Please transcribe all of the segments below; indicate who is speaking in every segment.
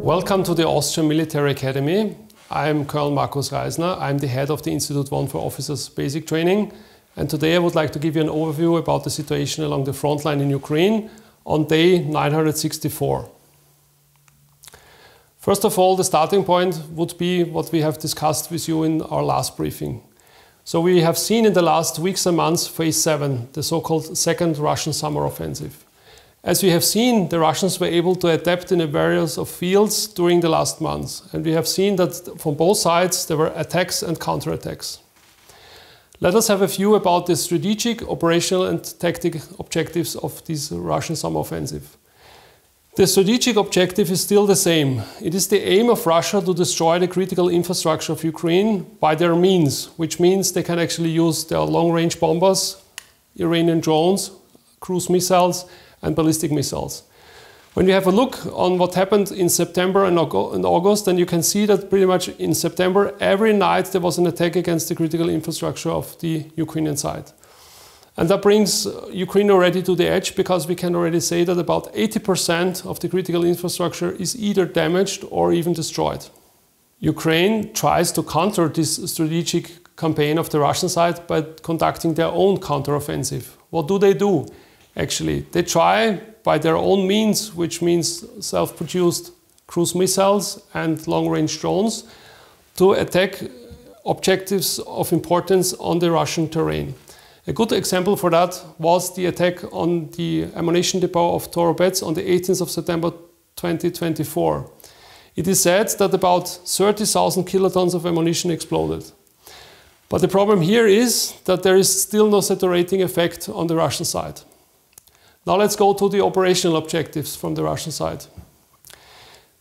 Speaker 1: Welcome to the Austrian Military Academy. I'm Colonel Markus Reisner. I'm the head of the Institute 1 for Officers Basic Training. And today I would like to give you an overview about the situation along the front line in Ukraine on day 964. First of all, the starting point would be what we have discussed with you in our last briefing. So we have seen in the last weeks and months phase 7, the so-called second Russian summer offensive. As we have seen, the Russians were able to adapt in various of fields during the last months. And we have seen that from both sides there were attacks and counterattacks. Let us have a view about the strategic, operational and tactical objectives of this Russian summer offensive. The strategic objective is still the same. It is the aim of Russia to destroy the critical infrastructure of Ukraine by their means, which means they can actually use their long-range bombers, Iranian drones, cruise missiles and ballistic missiles. When you have a look on what happened in September and August, then you can see that pretty much in September, every night there was an attack against the critical infrastructure of the Ukrainian side. And that brings Ukraine already to the edge, because we can already say that about 80% of the critical infrastructure is either damaged or even destroyed. Ukraine tries to counter this strategic campaign of the Russian side by conducting their own counteroffensive. What do? Actually, they try by their own means, which means self-produced cruise missiles and long-range drones, to attack objectives of importance on the Russian terrain. A good example for that was the attack on the ammunition depot of Torobets on the 18th of September 2024. It is said that about 30,000 kilotons of ammunition exploded. But the problem here is that there is still no saturating effect on the Russian side. Now let's go to the operational objectives from the Russian side.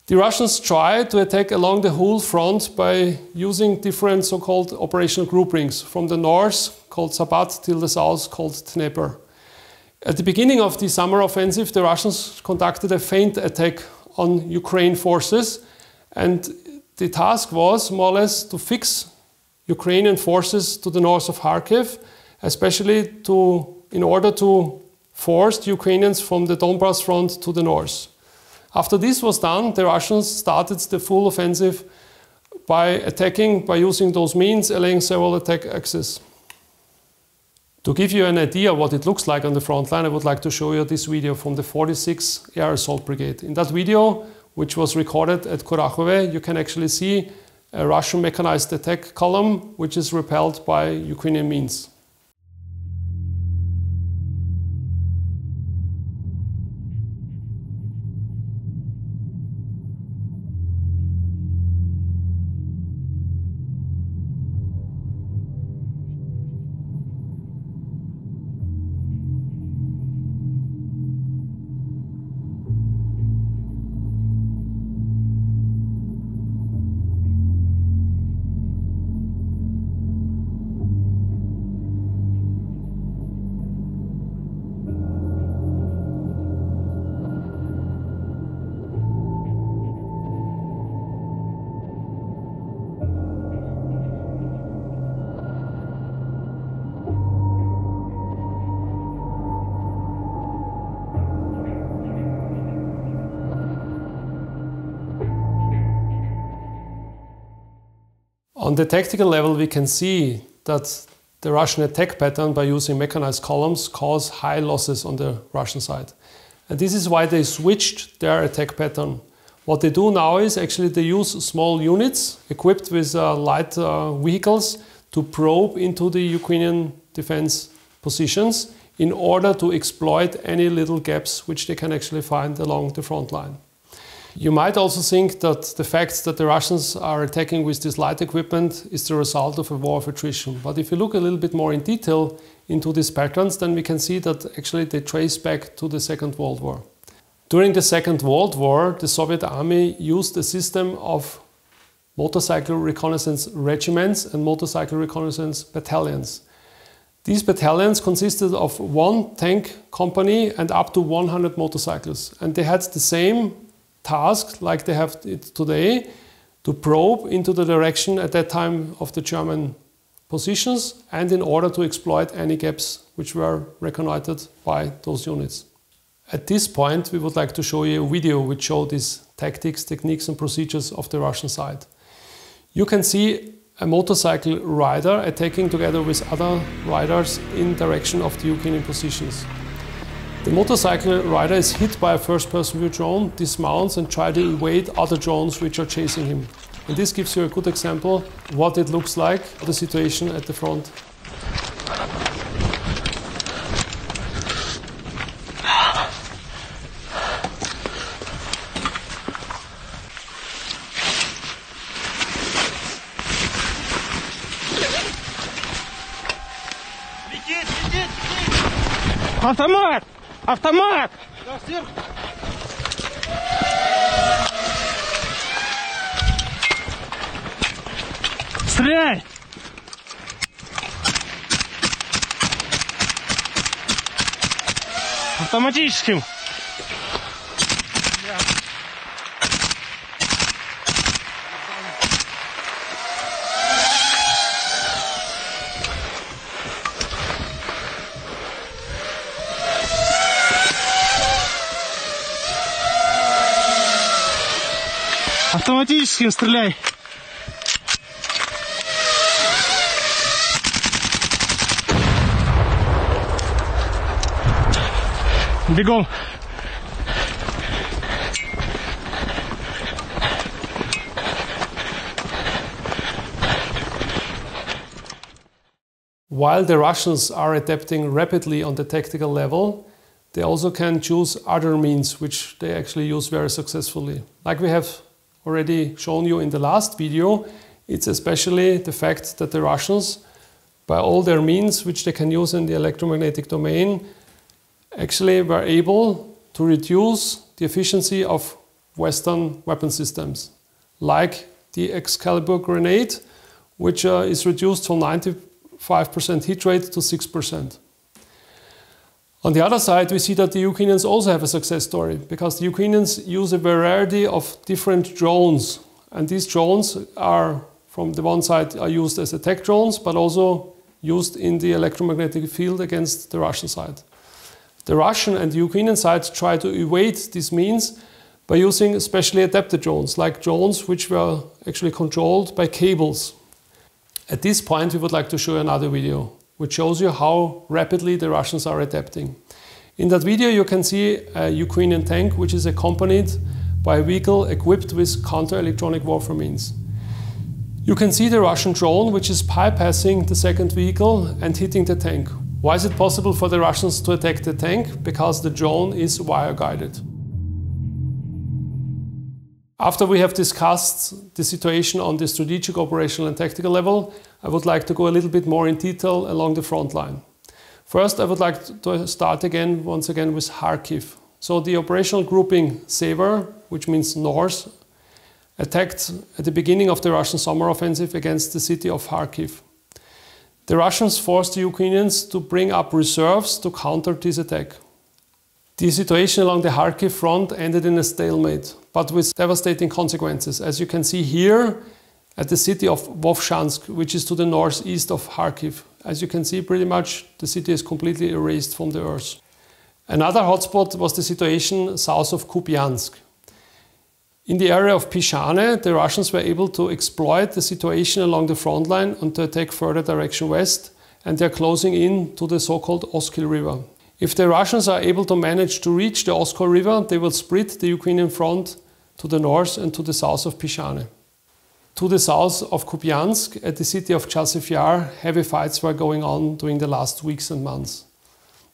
Speaker 1: The Russians try to attack along the whole front by using different so-called operational groupings, from the north, called Sabat, till the south, called Dnieper. At the beginning of the summer offensive, the Russians conducted a feint attack on Ukrainian forces, and the task was more or less to fix Ukrainian forces to the north of Kharkiv, especially in order to force the Ukrainians from the Donbass front to the north. After this was done, the Russians started the full offensive by attacking, by using those means, allaying several attack axes. To give you an idea what it looks like on the front line, I would like to show you this video from the 46th Air Assault Brigade. In that video, which was recorded at Kurakhove, you can actually see a Russian mechanized attack column, which is repelled by Ukrainian means. On the tactical level, we can see that the Russian attack pattern by using mechanized columns caused high losses on the Russian side. And this is why they switched their attack pattern. What they do now is actually they use small units equipped with light vehicles to probe into the Ukrainian defense positions in order to exploit any little gaps which they can actually find along the front line. You might also think that the fact that the Russians are attacking with this light equipment is the result of a war of attrition. But if you look a little bit more in detail into these patterns, then we can see that actually they trace back to the Second World War. During the Second World War, the Soviet army used a system of motorcycle reconnaissance regiments and motorcycle reconnaissance battalions. These battalions consisted of one tank company and up to 100 motorcycles. And they had the same task like they have it today, to probe into the direction at that time of the German positions and in order to exploit any gaps which were reconnoitered by those units. At this point, we would like to show you a video which shows these tactics, techniques and procedures of the Russian side. You can see a motorcycle rider attacking together with other riders in direction of the Ukrainian positions. The motorcycle rider is hit by a first-person view drone, dismounts and tries to evade other drones which are chasing him. And this gives you a good example what it looks like, the situation at the front.
Speaker 2: Автомат! Автомат! Стреляй! Автоматическим! Автоматическим стреляй! Бегом!
Speaker 1: While the Russians are adapting rapidly on the tactical level, they also can choose other means which they actually use very successfully. Like we have already shown you in the last video, it's especially the fact that the Russians, by all their means which they can use in the electromagnetic domain, actually were able to reduce the efficiency of Western weapon systems, like the Excalibur grenade, which is reduced from 95% hit rate to 6%. On the other side, we see that the Ukrainians also have a success story, because the Ukrainians use a variety of different drones. And these drones are, from the one side, are used as attack drones, but also used in the electromagnetic field against the Russian side. The Russian and the Ukrainian side try to evade these means by using specially adapted drones, like drones which were actually controlled by cables. At this point, we would like to show you another video, which shows you how rapidly the Russians are adapting. In that video you can see a Ukrainian tank which is accompanied by a vehicle equipped with counter-electronic warfare means. You can see the Russian drone which is bypassing the second vehicle and hitting the tank. Why is it possible for the Russians to attack the tank? Because the drone is wire-guided. After we have discussed the situation on the strategic, operational and tactical level, I would like to go a little bit more in detail along the front line. First, I would like to start once again with Kharkiv. So the operational grouping Sever, which means north, attacked at the beginning of the Russian summer offensive against the city of Kharkiv. The Russians forced the Ukrainians to bring up reserves to counter this attack. The situation along the Kharkiv front ended in a stalemate, but with devastating consequences, as you can see here at the city of Vovchansk, which is to the northeast of Kharkiv. As you can see, pretty much the city is completely erased from the earth. Another hotspot was the situation south of Kupiansk. In the area of Pishane, the Russians were able to exploit the situation along the front line and to attack further direction west, and they're closing in to the so-called Oskil River. If the Russians are able to manage to reach the Oskil River, they will split the Ukrainian front to the north and to the south of Pishane. To the south of Kupiansk, at the city of Chasiv Yar, heavy fights were going on during the last weeks and months.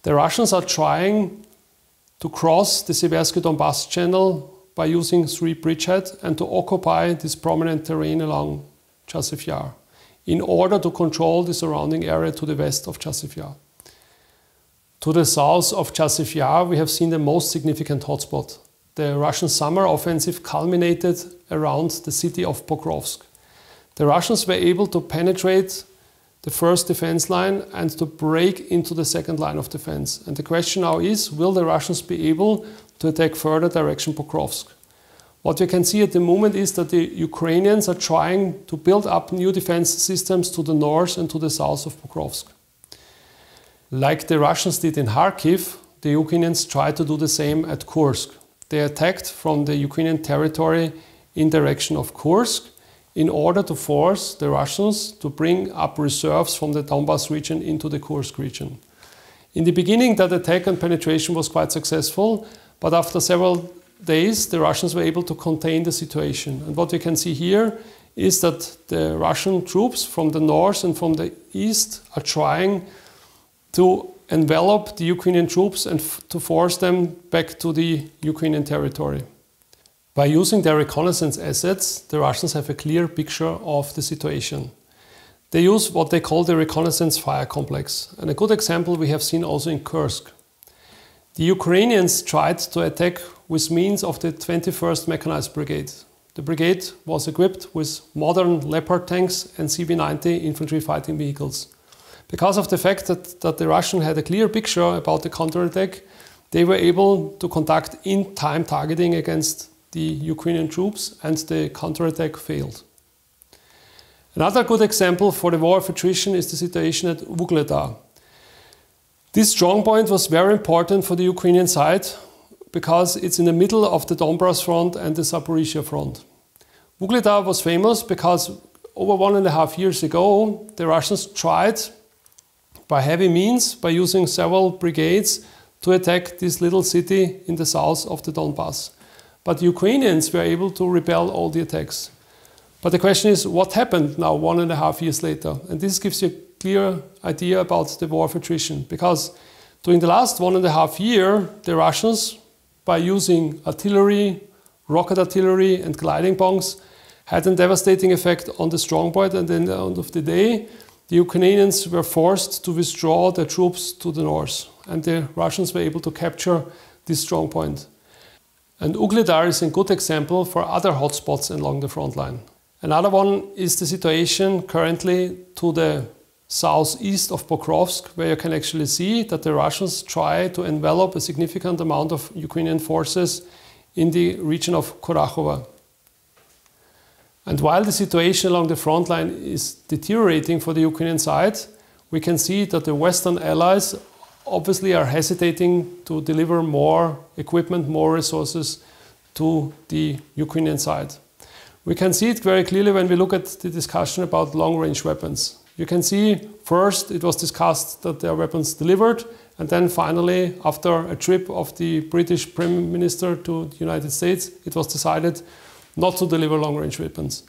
Speaker 1: The Russians are trying to cross the Siversky Donbass channel by using 3 bridgeheads and to occupy this prominent terrain along Chasiv Yar in order to control the surrounding area to the west of Chasiv Yar. To the south of Chasiv Yar, we have seen the most significant hotspot. The Russian summer offensive culminated around the city of Pokrovsk. The Russians were able to penetrate the first defense line and to break into the second line of defense. And the question now is, will the Russians be able to attack further direction Pokrovsk? What we can see at the moment is that the Ukrainians are trying to build up new defense systems to the north and to the south of Pokrovsk. Like the Russians did in Kharkiv, the Ukrainians tried to do the same at Kursk. They attacked from the Ukrainian territory in direction of Kursk in order to force the Russians to bring up reserves from the Donbas region into the Kursk region. In the beginning, that attack and penetration was quite successful, but after several days, the Russians were able to contain the situation. And what we can see here is that the Russian troops from the north and from the east are trying to envelop the Ukrainian troops and to force them back to the Ukrainian territory. By using their reconnaissance assets, the Russians have a clear picture of the situation. They use what they call the reconnaissance fire complex. And a good example we have seen also in Kursk. The Ukrainians tried to attack with means of the 21st Mechanized Brigade. The brigade was equipped with modern Leopard tanks and CV-90 infantry fighting vehicles. Because of the fact that the Russians had a clear picture about the counterattack, they were able to conduct in-time targeting against the Ukrainian troops, and the counterattack failed. Another good example for the war of attrition is the situation at Vuhledar. This strongpoint was very important for the Ukrainian side because it's in the middle of the Donbas front and the Zaporizhia front. Vuhledar was famous because over 1.5 years ago, the Russians tried by heavy means, by using several brigades, to attack this little city in the south of the Donbas. But the Ukrainians were able to repel all the attacks. But the question is, what happened now 1.5 years later? And this gives you a clear idea about the war of attrition. Because during the last 1.5 years, the Russians, by using artillery, rocket artillery and gliding bombs, had a devastating effect on the strongpoint, and at the end of the day, the Ukrainians were forced to withdraw their troops to the north. And the Russians were able to capture this strongpoint. And Vuhledar is a good example for other hotspots along the front line. Another one is the situation currently to the southeast of Pokrovsk, where you can actually see that the Russians try to envelop a significant amount of Ukrainian forces in the region of Kurakhova. And while the situation along the front line is deteriorating for the Ukrainian side, we can see that the Western allies obviously are hesitating to deliver more equipment, more resources to the Ukrainian side. We can see it very clearly when we look at the discussion about long-range weapons. You can see first it was discussed that there are weapons delivered, and then finally, after a trip of the British Prime Minister to the United States, it was decided not to deliver long-range weapons.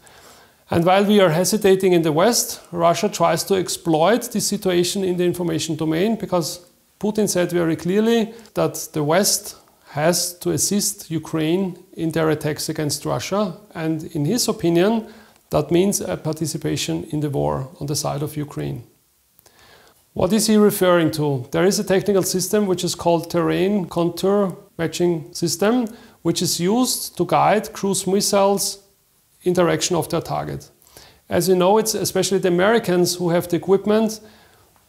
Speaker 1: And while we are hesitating in the West, Russia tries to exploit this situation in the information domain, because Putin said very clearly that the West has to assist Ukraine in their attacks against Russia, and in his opinion, that means a participation in the war on the side of Ukraine. What is he referring to? There is a technical system which is called terrain contour matching system, which is used to guide cruise missiles in direction of their target. As you know, it's especially the Americans who have the equipment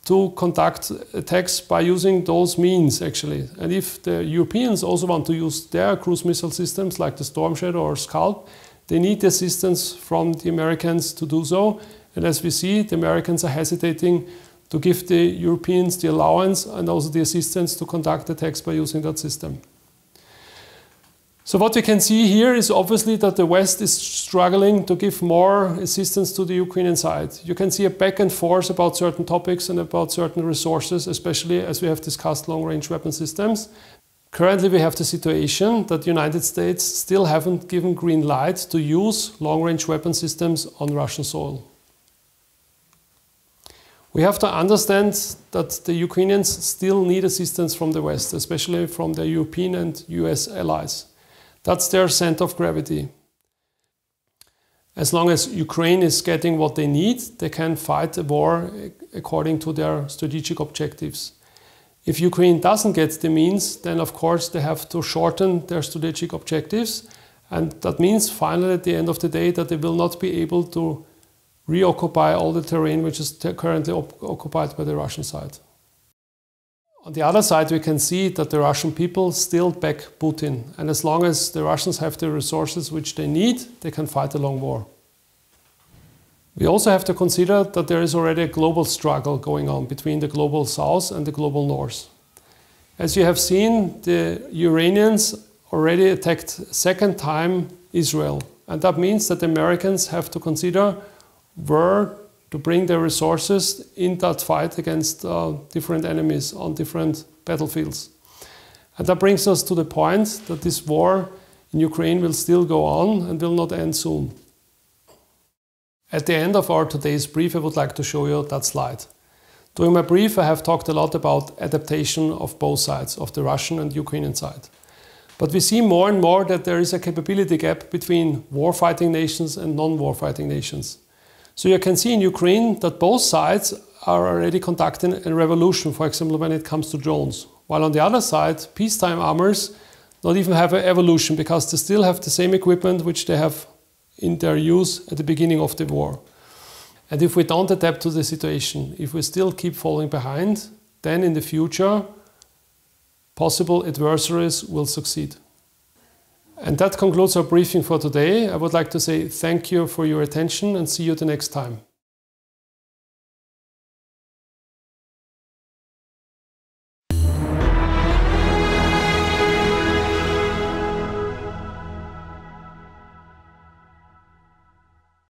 Speaker 1: to conduct attacks by using those means, actually. And if the Europeans also want to use their cruise missile systems, like the Storm Shadow or Scalp, they need the assistance from the Americans to do so. And as we see, the Americans are hesitating to give the Europeans the allowance and also the assistance to conduct attacks by using that system. So what we can see here is obviously that the West is struggling to give more assistance to the Ukrainian side. You can see a back and forth about certain topics and about certain resources, especially as we have discussed long-range weapon systems. Currently we have the situation that the United States still haven't given green light to use long-range weapon systems on Russian soil. We have to understand that the Ukrainians still need assistance from the West, especially from their European and US allies. That's their center of gravity. As long as Ukraine is getting what they need, they can fight the war according to their strategic objectives. If Ukraine doesn't get the means, then of course they have to shorten their strategic objectives, and that means finally at the end of the day that they will not be able to reoccupy all the terrain which is currently occupied by the Russian side. On the other side, we can see that the Russian people still back Putin, and as long as the Russians have the resources which they need, they can fight a long war. We also have to consider that there is already a global struggle going on between the global south and the global north. As you have seen, the Iranians already attacked second time Israel. And that means that the Americans have to consider where to bring their resources in that fight against different enemies on different battlefields. And that brings us to the point that this war in Ukraine will still go on and will not end soon. At the end of our today's brief, I would like to show you that slide. During my brief, I have talked a lot about adaptation of both sides, of the Russian and Ukrainian side. But we see more and more that there is a capability gap between war-fighting nations and non-war-fighting nations. So you can see in Ukraine that both sides are already conducting a revolution, for example, when it comes to drones. While on the other side, peacetime armors not even have an evolution because they still have the same equipment which they have in their use at the beginning of the war. And if we don't adapt to the situation, if we still keep falling behind, then in the future, possible adversaries will succeed. And that concludes our briefing for today. I would like to say thank you for your attention and see you the next time.